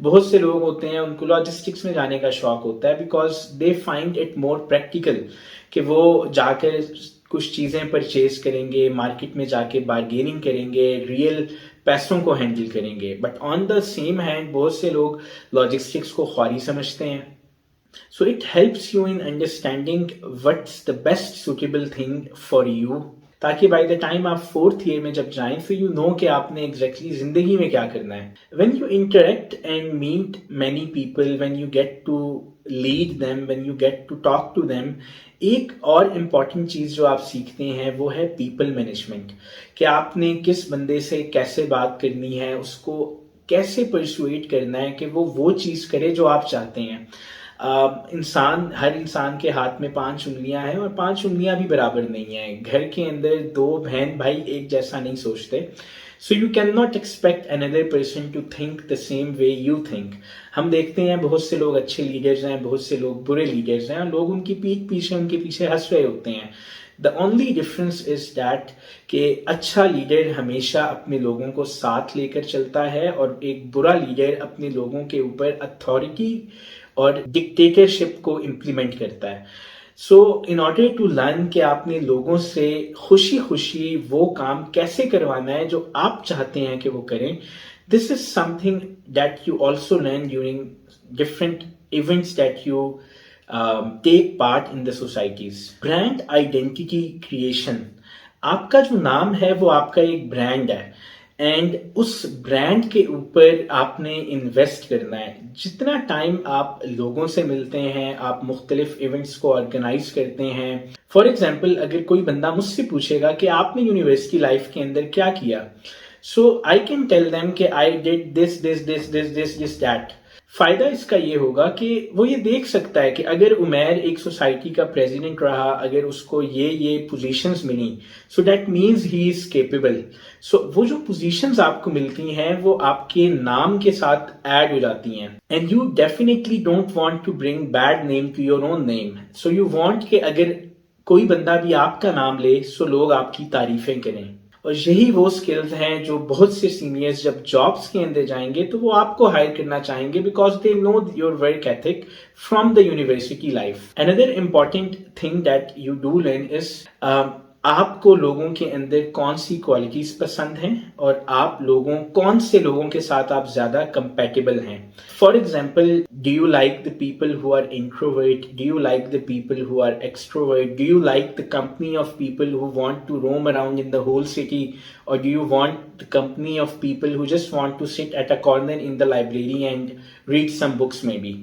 بہت سے لوگ ہوتے ہیں ان کو لاجسٹکس میں جانے کا شوق ہوتا ہے because they find it more practical کہ وہ جا کر کچھ چیزیں پرچیز کریں گے، مارکیٹ میں جا کے بارگیننگ کریں گے، ریئل پیسوں کو ہینڈل کریں گے. But on the same hand بہت سے لوگ لاجسٹکس کو خواری سمجھتے ہیں. So it helps you in understanding what's the best suitable thing for you تاکہ بائی دا ٹائم آپ فورتھ ایئر میں جب جائیں تو یو نو کہ آپ نے ایگزیکٹلی زندگی میں کیا کرنا ہے. When you interact and meet many people, when you get to lead them, when you get to talk to them, ایک اور امپورٹنٹ چیز جو آپ سیکھتے ہیں وہ ہے پیپل مینجمنٹ، کہ آپ نے کس بندے سے کیسے بات کرنی ہے، اس کو کیسے پرسویٹ کرنا ہے کہ وہ چیز کرے جو آپ چاہتے ہیں. ہر انسان کے ہاتھ میں 5 انگلیاں ہیں اور 5 انگلیاں بھی برابر نہیں ہیں. گھر کے اندر 2 بہن بھائی ایک جیسا نہیں سوچتے. So you can not expect another person to think the same way you think. ہم دیکھتے ہیں بہت سے لوگ اچھے لیڈرز ہیں، بہت سے لوگ برے لیڈرز ہیں، اور لوگ ان کی پیٹھ پیچھے ان کے پیچھے ہنس رہے ہوتے ہیں. The only difference is that کہ اچھا لیڈر ہمیشہ اپنے لوگوں کو ساتھ لے کر چلتا ہے، اور ایک برا لیڈر اپنے لوگوں کے اوپر اتھارٹی اور ڈکٹیٹرشپ کو امپلیمنٹ کرتا ہے. سو ان آرڈر ٹو لرن کہ آپ نے لوگوں سے خوشی خوشی وہ کام کیسے کروانا ہے جو آپ چاہتے ہیں کہ وہ کریں، this is something that you also learn during different events that you take part in the societies. Brand identity creation, آپ کا جو نام ہے وہ آپ کا ایک برانڈ ہے، اینڈ اس برانڈ کے اوپر آپ نے انویسٹ کرنا ہے. جتنا ٹائم آپ لوگوں سے ملتے ہیں، آپ مختلف ایونٹس کو آرگنائز کرتے ہیں. فار ایگزامپل اگر کوئی بندہ مجھ سے پوچھے گا کہ آپ نے یونیورسٹی لائف کے اندر کیا کیا، سو آئی کین ٹیل دیم کہ I did this this this this this this that. فائدہ اس کا یہ ہوگا کہ وہ یہ دیکھ سکتا ہے کہ اگر عمیر ایک سوسائٹی کا پریزیڈنٹ رہا، اگر اس کو یہ پوزیشنز ملی، so that means he is capable. So وہ جو پوزیشنز آپ کو ملتی ہیں وہ آپ کے نام کے ساتھ ایڈ ہو جاتی ہیں. And you definitely don't want to bring bad name to your own name. So you want کہ اگر کوئی بندہ بھی آپ کا نام لے سو لوگ آپ کی تعریفیں کریں. اور یہی وہ سکلز ہیں جو بہت سے سینئرز جب جابس کے اندر جائیں گے تو وہ آپ کو ہائر کرنا چاہیں گے because they know your work ethic from the university life. Another important thing that you do learn is آپ کو لوگوں کے اندر کون سی کوالٹیز پسند ہیں اور آپ کون سے لوگوں کے ساتھ آپ زیادہ کمپیٹیبل ہیں. For example, do you like the people who are introvert, do you like the people who are extrovert, do you like the company of people who want to roam around in the whole city, اور do you want the company of people who just want to sit at a corner in the library and read some books maybe.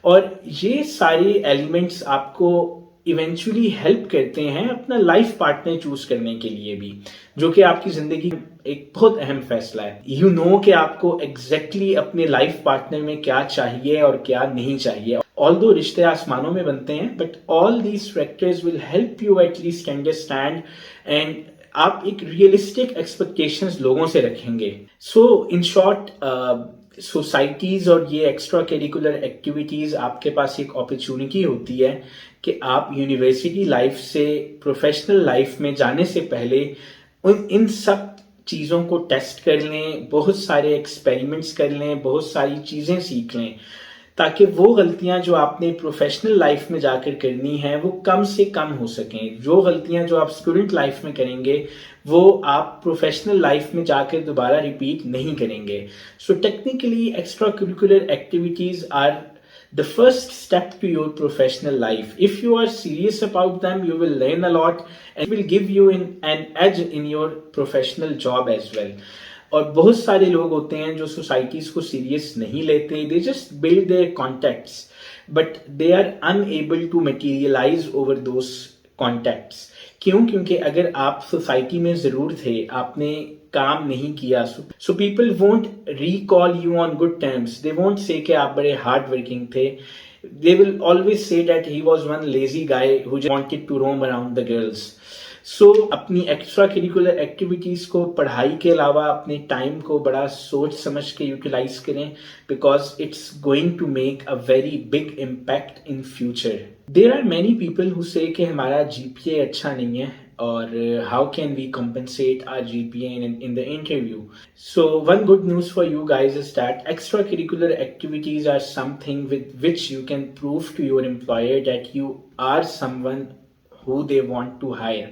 اور یہ سارے elements آپ کو eventually help کرتے ہیں اپنا life partner choose کرنے کے لیے بھی، جو کہ آپ کی زندگی میں ایک بہت اہم فیصلہ ہے. یو نو کہ آپ کو ایگزیکٹلی اپنے لائف پارٹنر میں کیا چاہیے اور کیا نہیں چاہیے. although رشتے آسمانوں میں بنتے ہیں but all these factors will help you at least understand and آپ ایک ریئلسٹک ایکسپیکٹیشنز لوگوں سے رکھیں گے. سو ان شارٹ سوسائٹیز اور یہ ایکسٹرا کیریکولر ایکٹیویٹیز آپ کے پاس ایک اپرچونٹی ہوتی ہے کہ آپ یونیورسٹی لائف سے پروفیشنل لائف میں جانے سے پہلے ان سب چیزوں کو ٹیسٹ کر لیں، بہت سارے ایکسپیریمنٹس کر لیں، بہت ساری چیزیں سیکھ لیں تاکہ وہ غلطیاں جو آپ نے پروفیشنل لائف میں جا کر کرنی ہیں وہ کم سے کم ہو سکیں. جو غلطیاں جو آپ اسٹوڈنٹ لائف میں کریں گے وہ آپ پروفیشنل لائف میں جا کر دوبارہ ریپیٹ نہیں کریں گے. So technically extra curricular activities are the first step to your professional life. If you are serious about them, you will learn a lot and it will give you an edge in your professional job as well. اور بہت سارے لوگ ہوتے ہیں جو societies کو serious نہیں لیتے. they just build their contacts but they are unable to materialize over those contacts. کیونکہ اگر آپ سوسائٹی میں ضرور تھے، آپ نے کام نہیں کیا، so people won't recall you on good terms. They won't say کہ آپ بڑے ہارڈ ورکنگ تھے. They will always say that he was one lazy guy who wanted to roam around the girls. So اپنی extra curricular activities کو پڑھائی کے علاوہ اپنے ٹائم کو بڑا سوچ سمجھ کے یوٹیلائز کریں because it's going to make a very big impact in future. There are many people who say کہ ہمارا GPA اچھا نہیں ہے or how can we compensate our GPA in the interview. So one good news for you guys is that extracurricular activities are something with which you can prove to your employer that you are someone who they want to hire.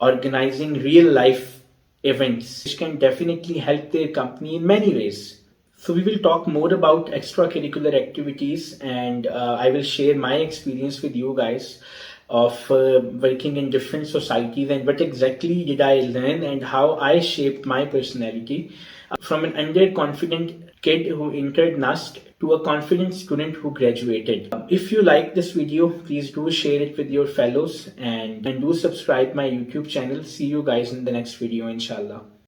organizing real life events which can definitely help their company in many ways. So we will talk more about extracurricular activities, and I will share my experience with you guys of working in different societies and what exactly did I learn and how I shaped my personality from an underconfident kid who entered NUST to a confident student who graduated. If you like this video, please do share it with your fellows and do subscribe my YouTube channel. See you guys in the next video, inshallah.